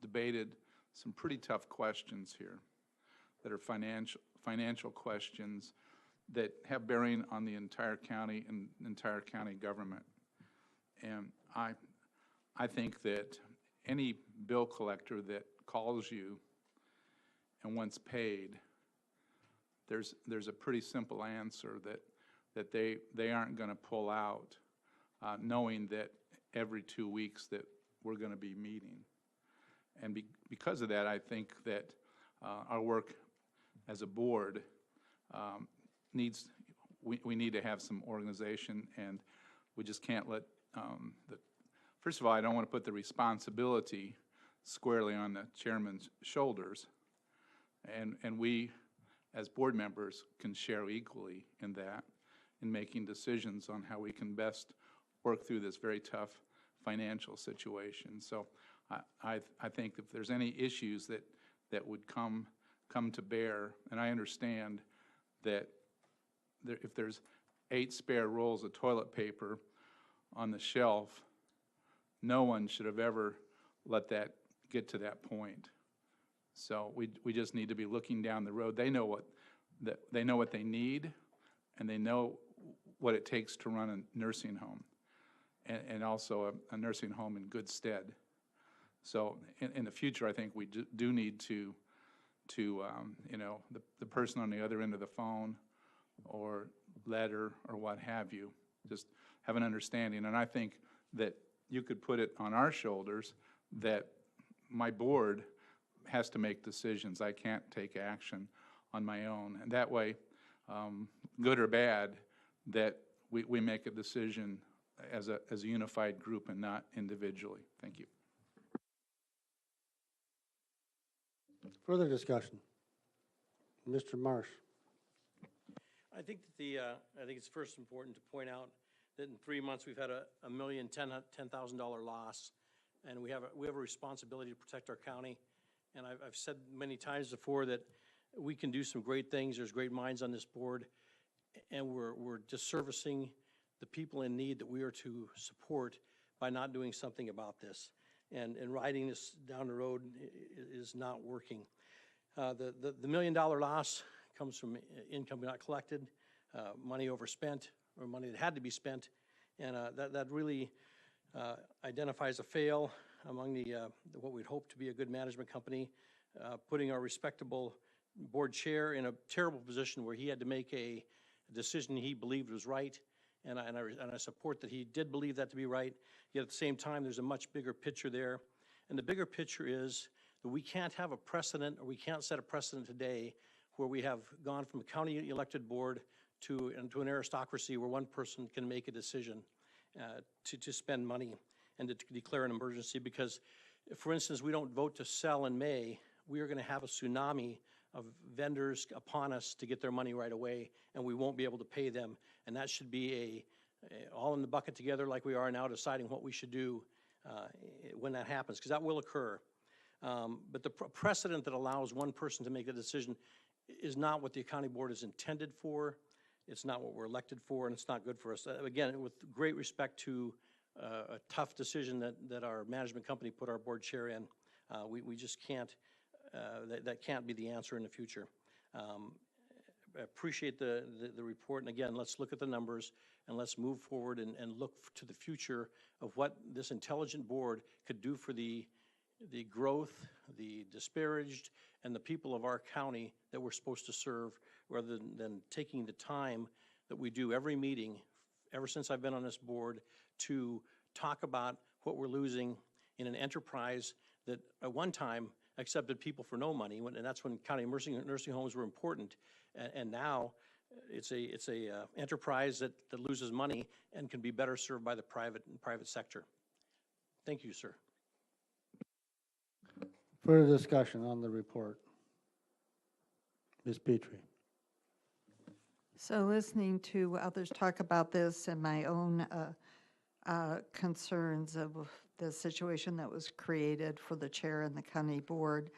debated some pretty tough questions here that are financial questions that have bearing on the entire county and entire county government. And I think that any bill collector that calls you and wants paid, there's a pretty simple answer that they aren't going to pull out, knowing that every 2 weeks that we're going to be meeting. And because of that, I think that our work as a board we need to have some organization, and we just can't let first of all, I don't want to put the responsibility squarely on the chairman's shoulders, and we as board members can share equally in that, in making decisions on how we can best work through this very tough financial situation. So I think if there's any issues that would come to bear, and I understand that if there's 8 spare rolls of toilet paper on the shelf, no one should have ever let that get to that point. So we just need to be looking down the road. They know what they need, and they know what it takes to run a nursing home, and also a nursing home in good stead. So in the future, I think we do need to you know, the person on the other end of the phone or letter or what have you, just have an understanding. And I think that you could put it on our shoulders that my board has to make decisions. I can't take action on my own. And that way, good or bad, that we make a decision as a unified group and not individually. Thank you. Further discussion? Mr. Marsh. I think that I think it's first important to point out that in 3 months we've had a $1,010,000 loss, and we have a responsibility to protect our county. And I've said many times before that we can do some great things. There's great minds on this board, and we're disservicing the people in need that we are to support by not doing something about this. And riding this down the road is not working. The $1 million loss comes from income not collected, money overspent, or money that had to be spent, and that really identifies a fail among what we'd hope to be a good management company, putting our respectable board chair in a terrible position where he had to make a decision he believed was right, and I support that he did believe that to be right. Yet at the same time, there's a much bigger picture there, and the bigger picture is that we can't have a precedent, or we can't set a precedent today where we have gone from a county elected board to an aristocracy where one person can make a decision to spend money and to declare an emergency. Because, for instance, we don't vote to sell in May, we are going to have a tsunami of vendors upon us to get their money right away, and we won't be able to pay them. And that should be all in the bucket together like we are now, deciding what we should do when that happens, because that will occur. But the precedent that allows one person to make a decision is not what the accounting board is intended for. It's not what we're elected for, and it's not good for us. Again, with great respect to a tough decision that our management company put our board chair in, we just can't, that can't be the answer in the future. I appreciate the report, and again, let's look at the numbers, and let's move forward and look to the future of what this intelligent board could do for the growth, the disparaged, and the people of our county that we're supposed to serve, rather than taking the time that we do every meeting, ever since I've been on this board, to talk about what we're losing in an enterprise that at one time accepted people for no money, and that's when county nursing homes were important. And now it's a enterprise that loses money and can be better served by the private sector. Thank you, sir. Further discussion on the report? Ms. Petrie. So listening to others talk about this and my own concerns of the situation that was created for the chair and the county board,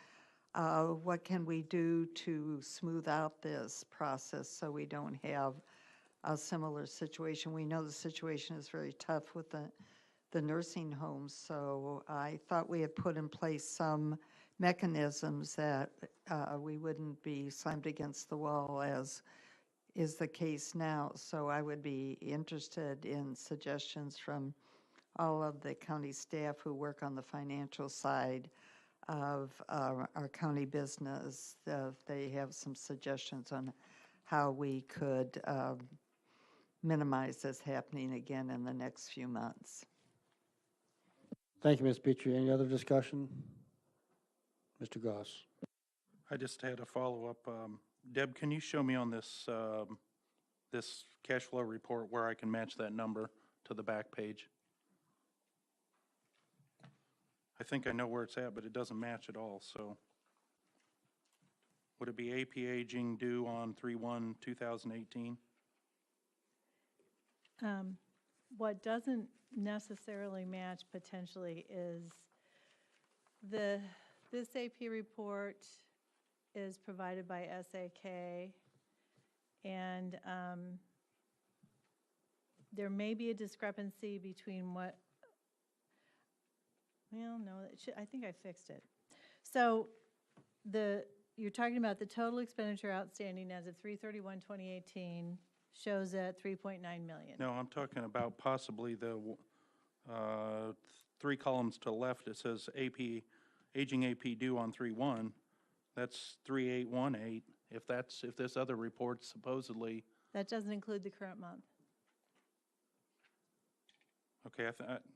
what can we do to smooth out this process so we don't have a similar situation? We know the situation is very tough with the nursing homes, so I thought we had put in place some mechanisms that we wouldn't be slammed against the wall as is the case now. So I would be interested in suggestions from all of the county staff who work on the financial side of our county business, if they have some suggestions on how we could minimize this happening again in the next few months. Thank you, Ms. Petrie. Any other discussion? Mr. Goss. I just had a follow-up. Deb, can you show me on this, this cash flow report where I can match that number to the back page? I think I know where it's at, but it doesn't match at all, so. Would it be AP aging due on 3/1/2018? What doesn't necessarily match potentially is this AP report is provided by SAK, and there may be a discrepancy between what, well, no, I think I fixed it. So you're talking about the total expenditure outstanding as of 3/31/2018 shows at 3.9 million. No, I'm talking about possibly the 3 columns to the left. It says AP, aging AP due on 3/1. That's 3/8/18. If this other report supposedly. That doesn't include the current month. Okay,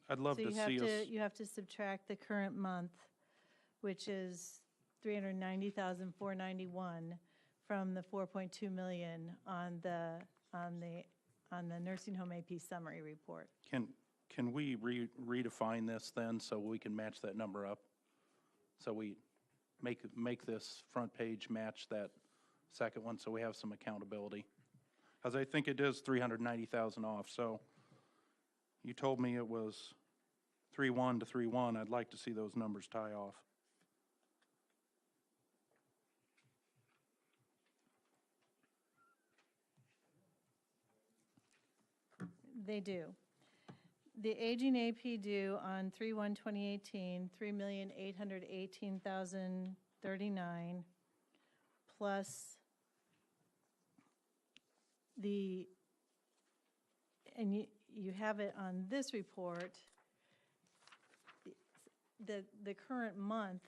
I'd love to see us. You have to subtract the current month, which is 390,491 from the 4.2 million on the nursing home AP summary report. Can we redefine this then so we can match that number up? So we make this front page match that second one so we have some accountability. Because I think it is 390,000 off, so you told me it was 3/1 to 3/1. I'd like to see those numbers tie off. They do. The aging AP due on 3/1/2018, 3,818,039, plus and you have it on this report, the current month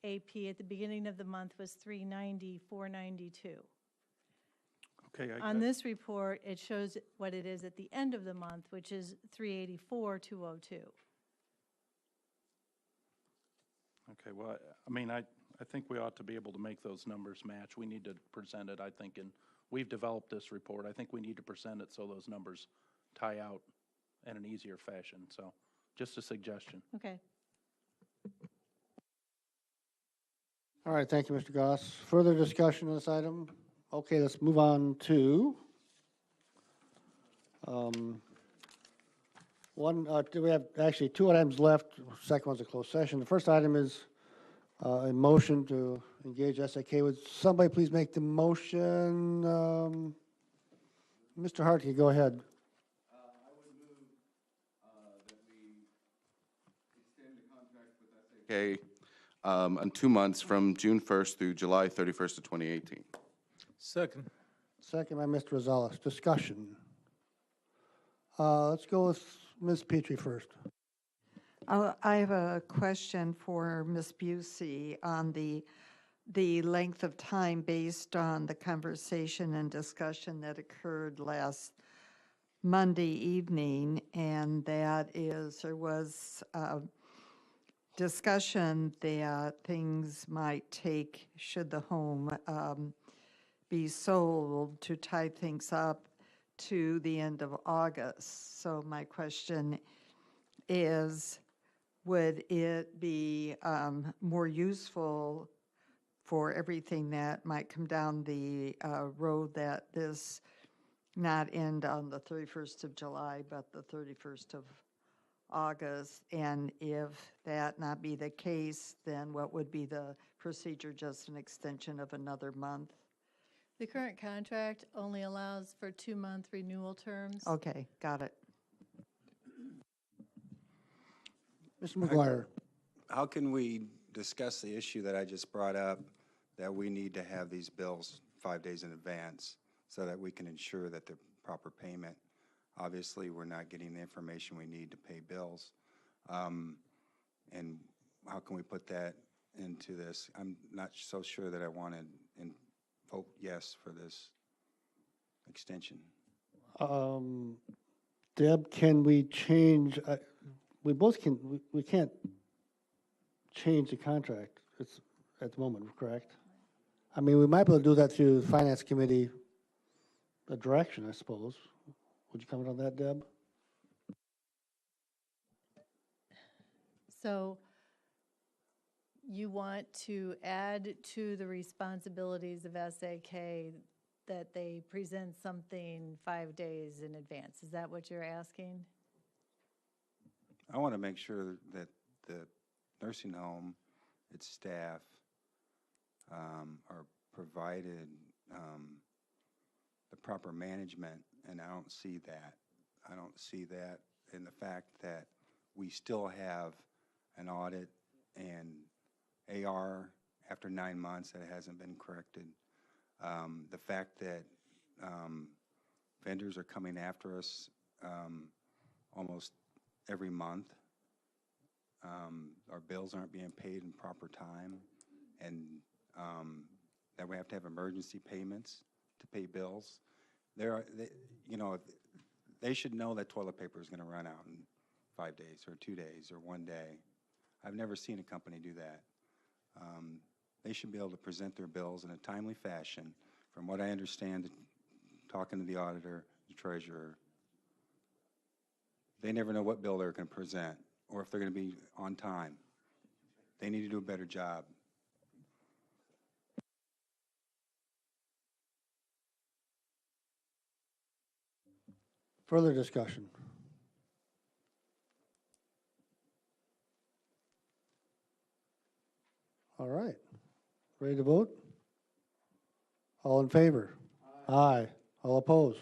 AP at the beginning of the month was 390,492. Okay. On this report, it shows what it is at the end of the month, which is 384,202. Okay, well, I mean, I think we ought to be able to make those numbers match. We need to present it, I think, and we've developed this report. I think we need to present it so those numbers tie out in an easier fashion. So just a suggestion. Okay. All right, thank you, Mr. Goss. Further discussion on this item? Okay, let's move on to we have actually 2 items left. Second one's a closed session. The first item is a motion to engage SAK. Would somebody please make the motion? Mr. Hartke, go ahead. I would move that we extend the contract with SAK on 2 months from June 1st through July 31st of 2018. Second. Second by Mr. Rosales. Discussion. Let's go with Ms. Petrie first. I have a question for Ms. Busey on the length of time based on the conversation and discussion that occurred last Monday evening, and that is there was discussion that things might take, should the home be sold, to tie things up to the end of August. So my question is, would it be more useful for everything that might come down the road that this not end on the 31st of July, but the 31st of August? And if that not be the case, then what would be the procedure, just an extension of another month? The current contract only allows for 2-month renewal terms. Okay, got it. Mr. McGuire. How can we discuss the issue that I just brought up, that we need to have these bills 5 days in advance so that we can ensure that the proper payment obviously, we're not getting the information we need to pay bills. And how can we put that into this? I'm not so sure that I want to vote yes for this extension. Deb, can we change, we both can, we can't change the contract, it's, at the moment, correct? I mean, we might be able to do that through the Finance Committee, the direction, I suppose. Would you comment on that, Deb? So you want to add to the responsibilities of SAK that they present something 5 days in advance. Is that what you're asking? I want to make sure that the nursing home, its staff, are provided the proper management, and I don't see that. I don't see that in the fact that we still have an audit and AR after 9 months that hasn't been corrected. The fact that vendors are coming after us almost every month. Our bills aren't being paid in proper time, and that we have to have emergency payments to pay bills. They should know that toilet paper is going to run out in 5 days or 2 days or 1 day. I've never seen a company do that. They should be able to present their bills in a timely fashion. From what I understand, talking to the auditor, the treasurer, they never know what bill they're going to present or if they're going to be on time. They need to do a better job. Further discussion? All right. Ready to vote? All in favor? Aye. All opposed?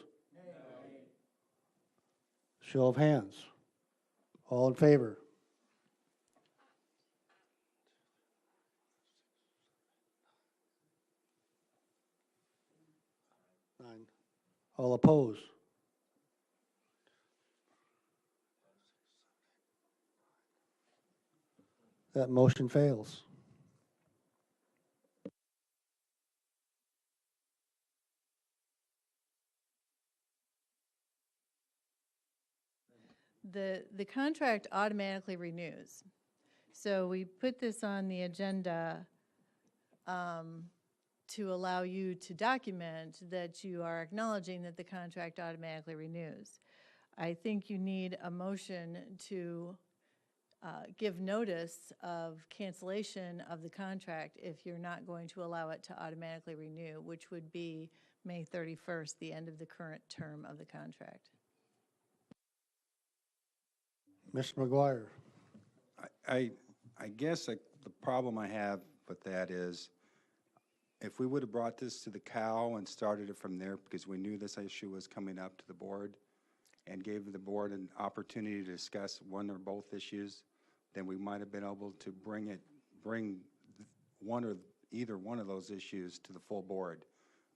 Show of hands. All in favor? Nine. All opposed? That motion fails. The contract automatically renews. So we put this on the agenda to allow you to document that you are acknowledging that the contract automatically renews. I think you need a motion to give notice of cancellation of the contract if you're not going to allow it to automatically renew, which would be May 31st, the end of the current term of the contract. Mr. McGuire. I guess the problem I have with that is if we would have brought this to the COW and started it from there because we knew this issue was coming up to the board and gave the board an opportunity to discuss one or both issues, then we might have been able to bring one or either one of those issues to the full board.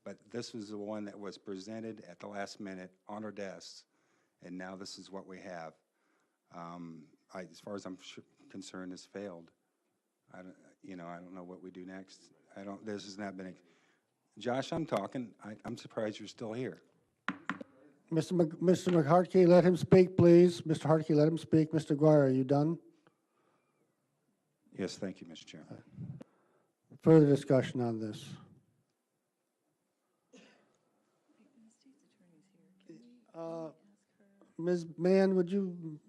But this was the one that was presented at the last minute on our desks, and now this is what we have. As far as I'm concerned, this failed. I don't know what we do next. This has not been, Josh, I'm talking. I'm surprised you're still here. Mr. McHartkey, let him speak, please. Mr. Hartkey, let him speak. Mr. McGuire, are you done? Yes, thank you, Mr. Chair. Further discussion on this? Ms. Mann, would you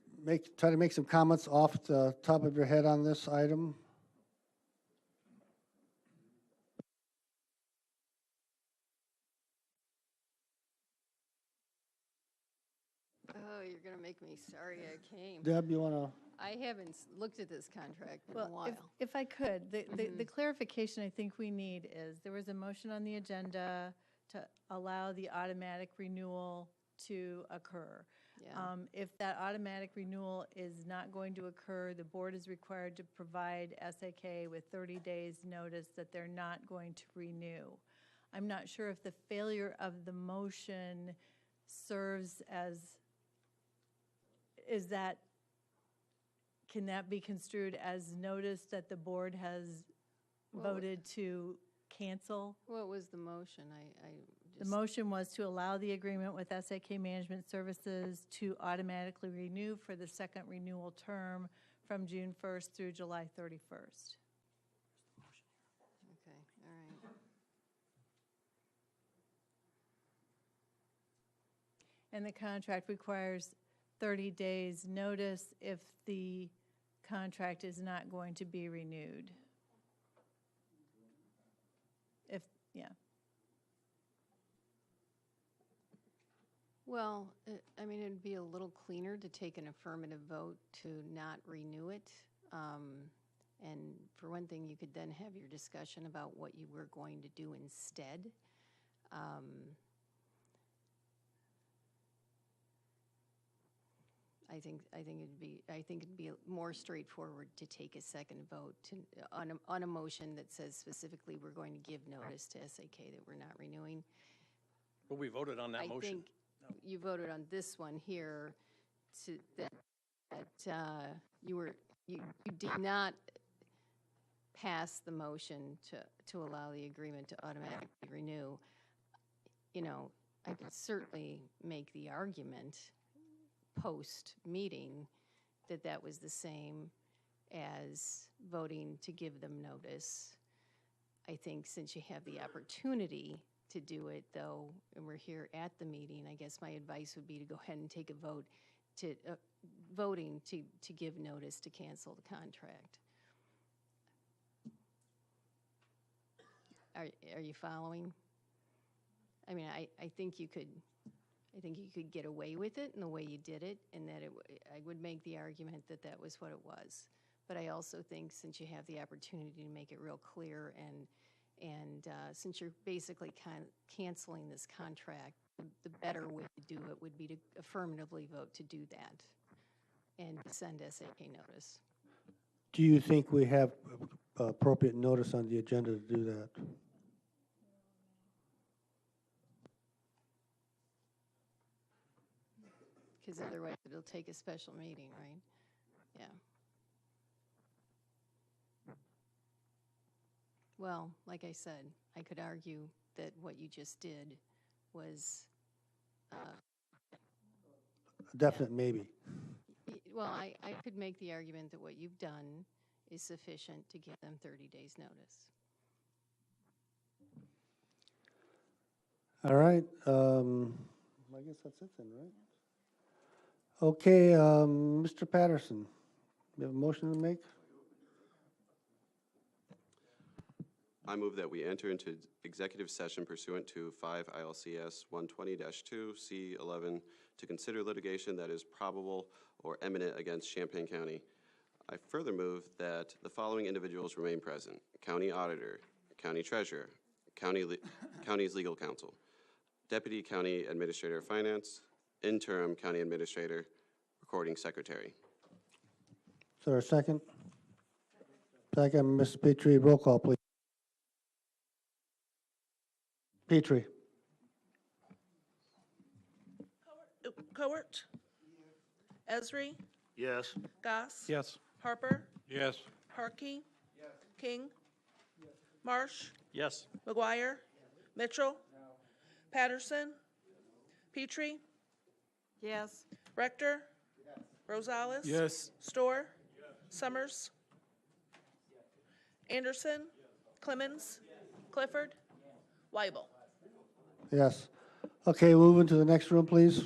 try to make some comments off the top of your head on this item? Oh, you're going to make me sorry I came. Deb, you want to? I haven't looked at this contract in a Well, while. if I could, the clarification I think we need is there was a motion on the agenda to allow the automatic renewal to occur. Yeah. If that automatic renewal is not going to occur, the board is required to provide SAK with 30 days notice that they're not going to renew. I'm not sure if the failure of the motion serves as is that, can that be construed as notice that the board has voted to cancel? What was the motion? The motion was to allow the agreement with SAK Management Services to automatically renew for the second renewal term from June 1st through July 31st. Okay, all right. And the contract requires 30 days' notice if the contract is not going to be renewed. If, yeah. Well, I mean, it'd be a little cleaner to take an affirmative vote to not renew it. And for one thing, you could then have your discussion about what you were going to do instead. I think it'd be more straightforward to take a second vote on a motion that says specifically we're going to give notice to SAK that we're not renewing. But we voted on that motion. I think you voted on this one here that you did not pass the motion to allow the agreement to automatically renew. You know, I could certainly make the argument post-meeting that was the same as voting to give them notice. I think since you have the opportunity to do it, though, and we're here at the meeting, I guess my advice would be to go ahead and take a vote to voting to give notice to cancel the contract. Are you following? I mean, I think you could get away with it in the way you did it, and that I would make the argument that was what it was. But I also think since you have the opportunity to make it real clear, and since you're basically canceling this contract, the better way to do it would be to affirmatively vote to do that and send SAK notice. Do you think we have appropriate notice on the agenda to do that? Because otherwise it'll take a special meeting, right? Yeah. Well, like I said, I could argue that what you just did was, Definite maybe. well, I could make the argument that what you've done is sufficient to give them 30 days' notice. All right. I guess that's it then, right? Okay, Mr. Patterson, you have a motion to make? I move that we enter into executive session pursuant to 5 ILCS 120-2 C11 to consider litigation that is probable or imminent against Champaign County. I further move that the following individuals remain present: County Auditor, County Treasurer, County's Legal Counsel, Deputy County Administrator of Finance, Interim County Administrator, Recording Secretary. Is there a second? Second, Ms. Petrie, roll call, please. Petrie. Cowart? Esri? Yes. Goss? Yes. Harper? Yes. Harkey? King? Marsh? Yes. McGuire? Mitchell? Patterson? Petrie? Yes. Rector? Rosales? Yes. Storr? Summers? Anderson? Clemens? Clifford? Weibel? Yes. Okay, moving to the next room, please.